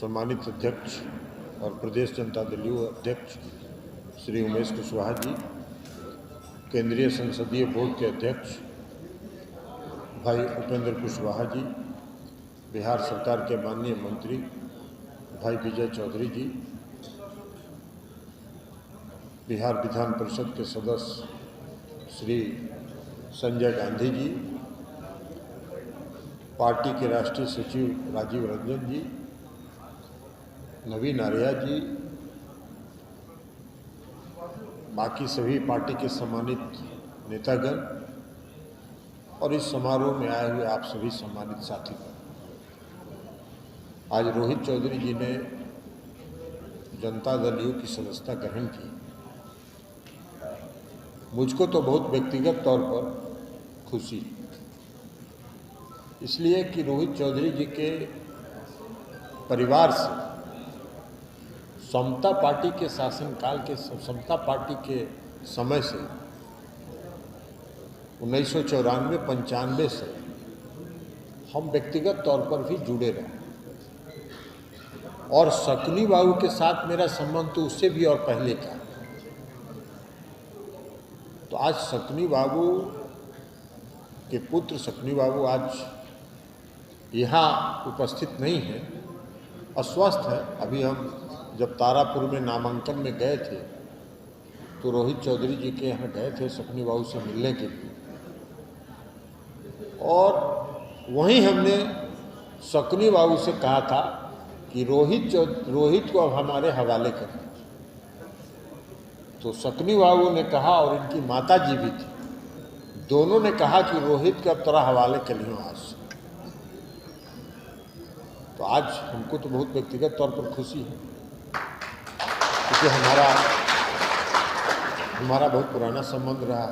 सम्मानित अध्यक्ष और प्रदेश जनता दल अध्यक्ष श्री उमेश कुशवाहा जी, केंद्रीय संसदीय बोर्ड के अध्यक्ष भाई उपेंद्र कुशवाहा जी, बिहार सरकार के माननीय मंत्री भाई विजय चौधरी जी, बिहार विधान परिषद के सदस्य श्री संजय गांधी जी, पार्टी के राष्ट्रीय सचिव राजीव रंजन जी, नवीन आर्या जी, बाकी सभी पार्टी के सम्मानित नेतागण और इस समारोह में आए हुए आप सभी सम्मानित साथीगण। आज रोहित चौधरी जी ने जनता दल यू की सदस्यता ग्रहण की। मुझको तो बहुत व्यक्तिगत तौर पर खुशी, इसलिए कि रोहित चौधरी जी के परिवार से समता पार्टी के शासनकाल के समता पार्टी के समय से 1994-95 से हम व्यक्तिगत तौर पर भी जुड़े रहे और शकुनी बाबू के साथ मेरा संबंध तो उससे भी और पहले का। तो आज शकुनी बाबू के पुत्र शकुनी बाबू आज यहाँ उपस्थित नहीं है, अस्वस्थ है। अभी हम जब तारापुर में नामांकन में गए थे तो रोहित चौधरी जी के यहाँ गए थे शकुनी बाबू से मिलने के लिए, और वहीं हमने शकुनी बाबू से कहा था कि रोहित को अब हमारे हवाले करें। तो शकुनी बाबू ने कहा और इनकी माता जी भी थी, दोनों ने कहा कि रोहित का तेरा हवाले कर लियो आज। तो आज हमको तो बहुत व्यक्तिगत तौर पर खुशी है, क्योंकि हमारा बहुत पुराना संबंध रहा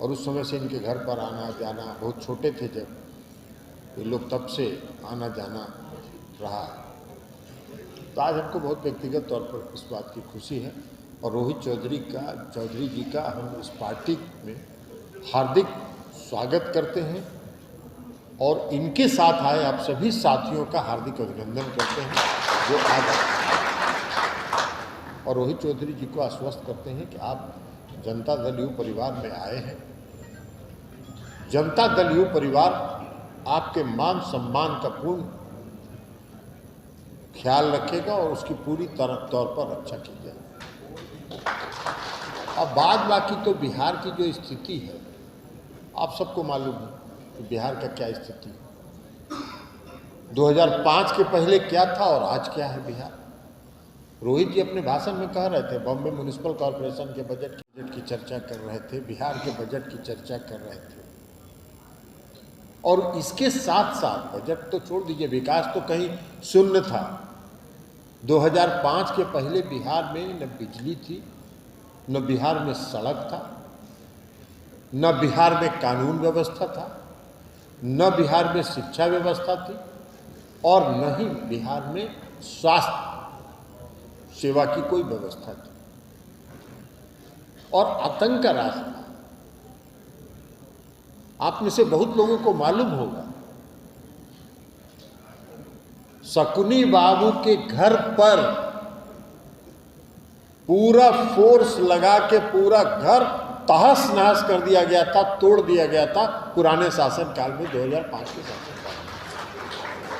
और उस समय से इनके घर पर आना जाना, बहुत छोटे थे जब ये लोग, तब से आना जाना रहा। तो आज हमको बहुत व्यक्तिगत तौर पर इस बात की खुशी है और रोहित चौधरी जी का हम इस पार्टी में हार्दिक स्वागत करते हैं और इनके साथ आए आप सभी साथियों का हार्दिक अभिनंदन करते हैं जो आज, और रोहित चौधरी जी को आश्वस्त करते हैं कि आप जनता दल यू परिवार में आए हैं। जनता दल यू परिवार आपके मान सम्मान का पूर्ण ख्याल रखेगा और उसकी पूरी तौर पर रक्षा की जाएगी। अब बाद बाकी तो बिहार की जो स्थिति है आप सबको मालूम है कि बिहार का क्या स्थिति है। 2005 के पहले क्या था और आज क्या है बिहार। रोहित जी अपने भाषण में कह रहे थे, बॉम्बे म्युनिसिपल कॉरपोरेशन के बजट की चर्चा कर रहे थे, बिहार के बजट की चर्चा कर रहे थे, और इसके साथ साथ बजट तो छोड़ दीजिए, विकास तो कहीं शून्य था। 2005 के पहले बिहार में न बिजली थी, न बिहार में सड़क था, न बिहार में कानून व्यवस्था था, न बिहार में शिक्षा व्यवस्था थी और न ही बिहार में स्वास्थ्य सेवा की कोई व्यवस्था थी, और आतंक का राज था। आप में से बहुत लोगों को मालूम होगा, शकुनी बाबू के घर पर पूरा फोर्स लगा के पूरा घर तहस नहस कर दिया गया था, तोड़ दिया गया था पुराने शासनकाल में, 2005 के शासनकाल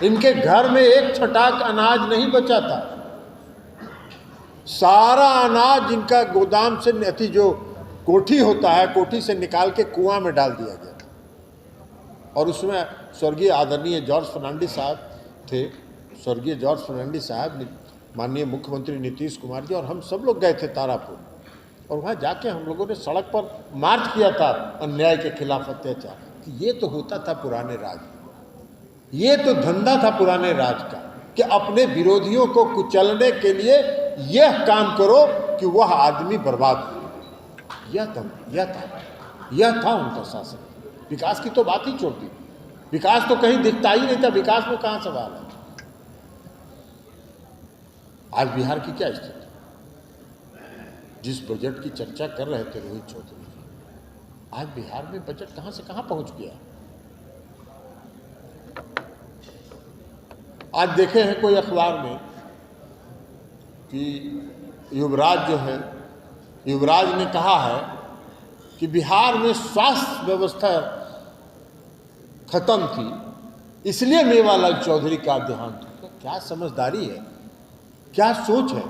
में। इनके घर में एक छटाक अनाज नहीं बचा था। सारा अनाज इनका गोदाम से, अति जो कोठी होता है, कोठी से निकाल के कुआं में डाल दिया गया था। और उसमें स्वर्गीय आदरणीय जॉर्ज फर्नांडिस साहब थे, स्वर्गीय जॉर्ज फर्नांडिस साहब, माननीय मुख्यमंत्री नीतीश कुमार जी और हम सब लोग गए थे तारापुर, और वहाँ जाके हम लोगों ने सड़क पर मार्च किया था अन्याय के खिलाफ, अत्याचार। ये तो होता था पुराने राज, ये तो धंधा था पुराने राज का कि अपने विरोधियों को कुचलने के लिए यह काम करो कि वह आदमी बर्बाद हो। यह था उनका शासन। विकास की तो बात ही छोड़ दी, विकास तो कहीं दिखता ही नहीं था, विकास में कहाँ सवाल है। आज बिहार की क्या स्थिति, जिस बजट की चर्चा कर रहे थे रोहित चौधरी जी, आज बिहार में बजट कहां से कहां पहुंच गया। आज देखे हैं कोई अखबार में कि युवराज जो है, युवराज ने कहा है कि बिहार में स्वास्थ्य व्यवस्था खत्म थी इसलिए मेवालाल चौधरी का देहांत हो गया। क्या समझदारी है, क्या सोच है।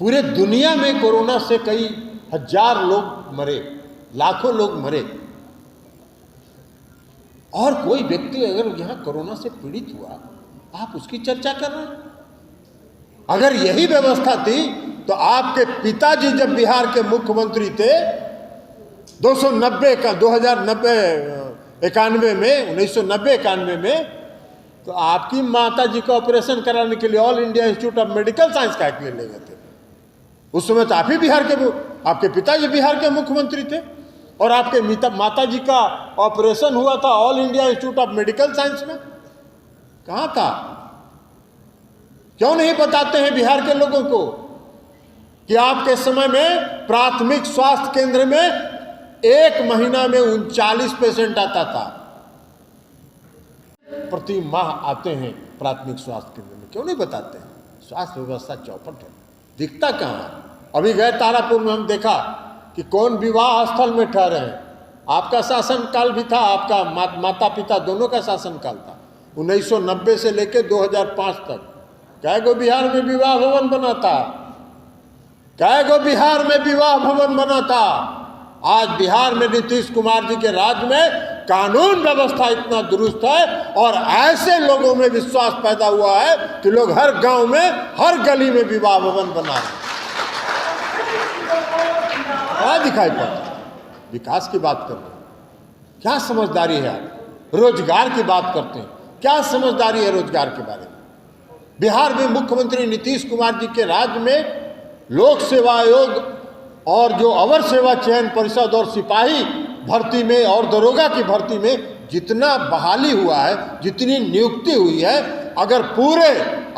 पूरे दुनिया में कोरोना से कई हजार लोग मरे, लाखों लोग मरे, और कोई व्यक्ति अगर यहां कोरोना से पीड़ित हुआ आप उसकी चर्चा कर रहे हैं। अगर यही व्यवस्था थी तो आपके पिताजी जब बिहार के मुख्यमंत्री थे 1990-91 में, तो आपकी माता जी का ऑपरेशन कराने के लिए all India institute of medical science का ले गए थे। उस समय तो आप ही बिहार के, आपके पिताजी बिहार के मुख्यमंत्री थे, और आपके माता जी का ऑपरेशन हुआ था all India institute of medical science में। कहां था? क्यों नहीं बताते हैं बिहार के लोगों को कि आपके समय में प्राथमिक स्वास्थ्य केंद्र में एक महीना में 39 पेशेंट आता था, प्रति माह आते हैं प्राथमिक स्वास्थ्य केंद्र में। क्यों नहीं बताते हैं? स्वास्थ्य व्यवस्था चौपट है, दिखता कहां है? अभी गए तारापुर में, हम देखा कि कौन विवाह स्थल में ठहरे हैं। आपका शासन काल भी था, आपका माता पिता दोनों का शासन काल था। 1990 से लेकर 2005 तक कै गो बिहार में विवाह भवन बना था? कै गो बिहार में विवाह भवन बना था? आज बिहार में नीतीश कुमार जी के राज में कानून व्यवस्था इतना दुरुस्त है, और ऐसे लोगों में विश्वास पैदा हुआ है कि लोग हर गांव में, हर गली में विवाह भवन बना रहे हैं। क्या दिखाई पड़ता? विकास की बात कर रहे हैं, क्या समझदारी है? आप रोजगार की बात करते हैं, क्या समझदारी है रोजगार के बारे में? बिहार में मुख्यमंत्री नीतीश कुमार जी के राज्य में लोक सेवा आयोग और जो अवर सेवा चयन परिषद और सिपाही भर्ती में और दरोगा की भर्ती में जितना बहाली हुआ है, जितनी नियुक्ति हुई है, अगर पूरे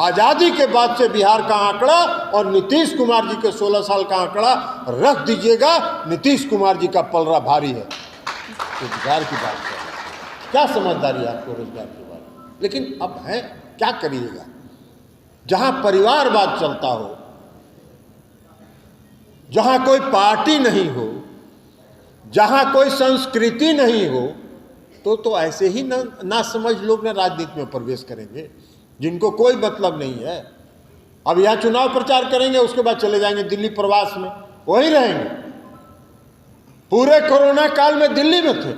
आज़ादी के बाद से बिहार का आंकड़ा और नीतीश कुमार जी के 16 साल का आंकड़ा रख दीजिएगा, नीतीश कुमार जी का पलड़ा भारी है। रोजगार की बात करें, क्या समझदारी है आपको रोजगार के बारे में? लेकिन अब है, क्या करिएगा? जहां परिवारवाद चलता हो, जहां कोई पार्टी नहीं हो, जहां कोई संस्कृति नहीं हो, तो ऐसे ही ना समझ लोग ना राजनीति में प्रवेश करेंगे, जिनको कोई मतलब नहीं है। अब यहां चुनाव प्रचार करेंगे, उसके बाद चले जाएंगे दिल्ली प्रवास में, वहीं रहेंगे। पूरे कोरोना काल में दिल्ली में थे,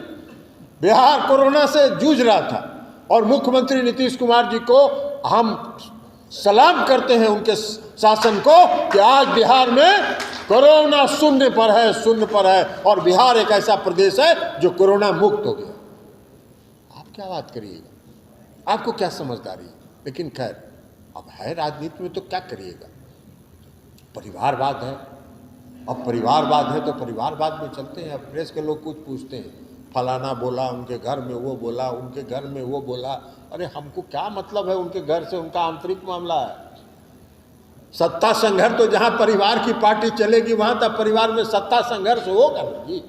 बिहार कोरोना से जूझ रहा था, और मुख्यमंत्री नीतीश कुमार जी को हम सलाम करते हैं, उनके शासन को, कि आज बिहार में कोरोना शून्य पर है, और बिहार एक ऐसा प्रदेश है जो कोरोना मुक्त हो गया। आप क्या बात करिएगा? आपको क्या समझदारी है? लेकिन खैर, अब है राजनीति में तो क्या करिएगा? परिवारवाद है, अब परिवारवाद है तो परिवारवाद में चलते हैं। अब प्रेस के लोग कुछ पूछते हैं, फलाना बोला, उनके घर में वो बोला, उनके घर में वो बोला। अरे हमको क्या मतलब है उनके घर से? उनका आंतरिक मामला है। सत्ता संघर्ष तो जहां परिवार की पार्टी चलेगी वहां तक परिवार में सत्ता संघर्ष होगा जी।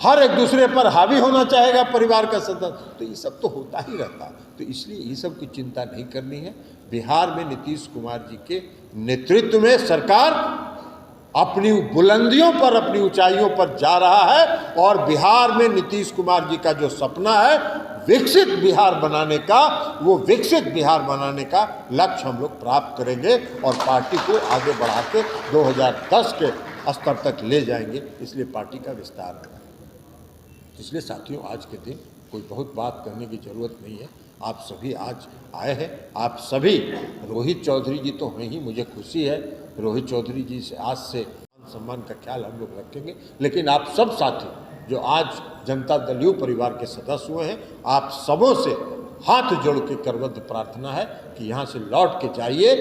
हर एक दूसरे पर हावी होना चाहेगा परिवार का सदस्य, तो ये सब तो होता ही रहता। तो इसलिए ये सब की चिंता नहीं करनी है। बिहार में नीतीश कुमार जी के नेतृत्व में सरकार अपनी बुलंदियों पर, अपनी ऊंचाइयों पर जा रहा है, और बिहार में नीतीश कुमार जी का जो सपना है विकसित बिहार बनाने का, वो विकसित बिहार बनाने का लक्ष्य हम लोग प्राप्त करेंगे, और पार्टी को आगे बढ़ा के 2010 के स्तर तक ले जाएंगे। इसलिए पार्टी का विस्तार है। इसलिए साथियों, आज के दिन कोई बहुत बात करने की जरूरत नहीं है। आप सभी आज आए हैं, आप सभी, रोहित चौधरी जी तो हैं ही, मुझे खुशी है। रोहित चौधरी जी से आज से सम्मान का ख्याल हम लोग रखेंगे। लेकिन आप सब साथी जो आज जनता दल यू परिवार के सदस्य हुए हैं, आप सबों से हाथ जोड़ के करबद्ध प्रार्थना है कि यहाँ से लौट के जाइए,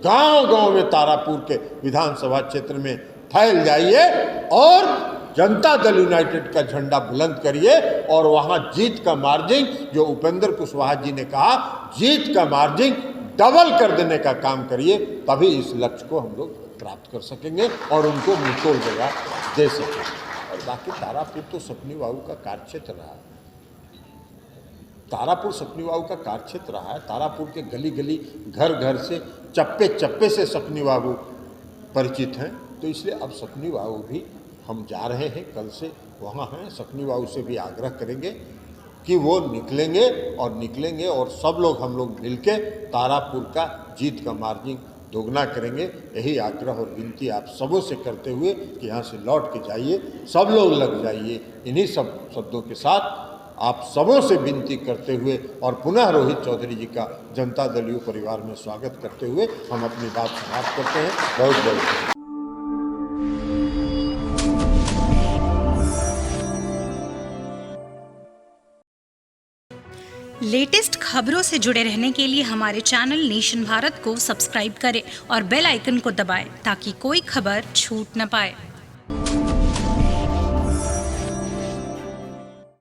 गांव-गांव में तारापुर के विधानसभा क्षेत्र में फैल जाइए, और जनता दल यूनाइटेड का झंडा बुलंद करिए, और वहाँ जीत का मार्जिन, जो उपेंद्र कुशवाहा जी ने कहा, जीत का मार्जिन डबल कर देने का काम करिए, तभी इस लक्ष्य को हम लोग प्राप्त कर सकेंगे और उनको मुंहतोड़ जवाब दे सकेंगे। और बाकी तारापुर तो सपनी बाबू का कार्यक्षेत्र रहा, तारापुर सपनी बाबू का कार्यक्षेत्र रहा है। तारापुर के गली गली, घर घर से, चप्पे चप्पे से सपनी बाबू परिचित हैं। तो इसलिए अब सपनी बाबू भी हम जा रहे हैं, कल से वहाँ हैं। सपनी बाबू से भी आग्रह करेंगे कि वो निकलेंगे और सब लोग, हम लोग मिलके तारापुर का जीत का मार्जिन दोगुना करेंगे। यही आग्रह और विनती आप सबों से करते हुए कि यहाँ से लौट के जाइए, सब लोग लग जाइए। इन्हीं सब शब्दों के साथ आप सबों से विनती करते हुए और पुनः रोहित चौधरी जी का जनता दल यू परिवार में स्वागत करते हुए हम अपनी बात समाप्त करते हैं। बहुत बहुत लेटेस्ट खबरों से जुड़े रहने के लिए हमारे चैनल नेशन भारत को सब्सक्राइब करें और बेल आइकन को दबाएं ताकि कोई खबर छूट न पाए।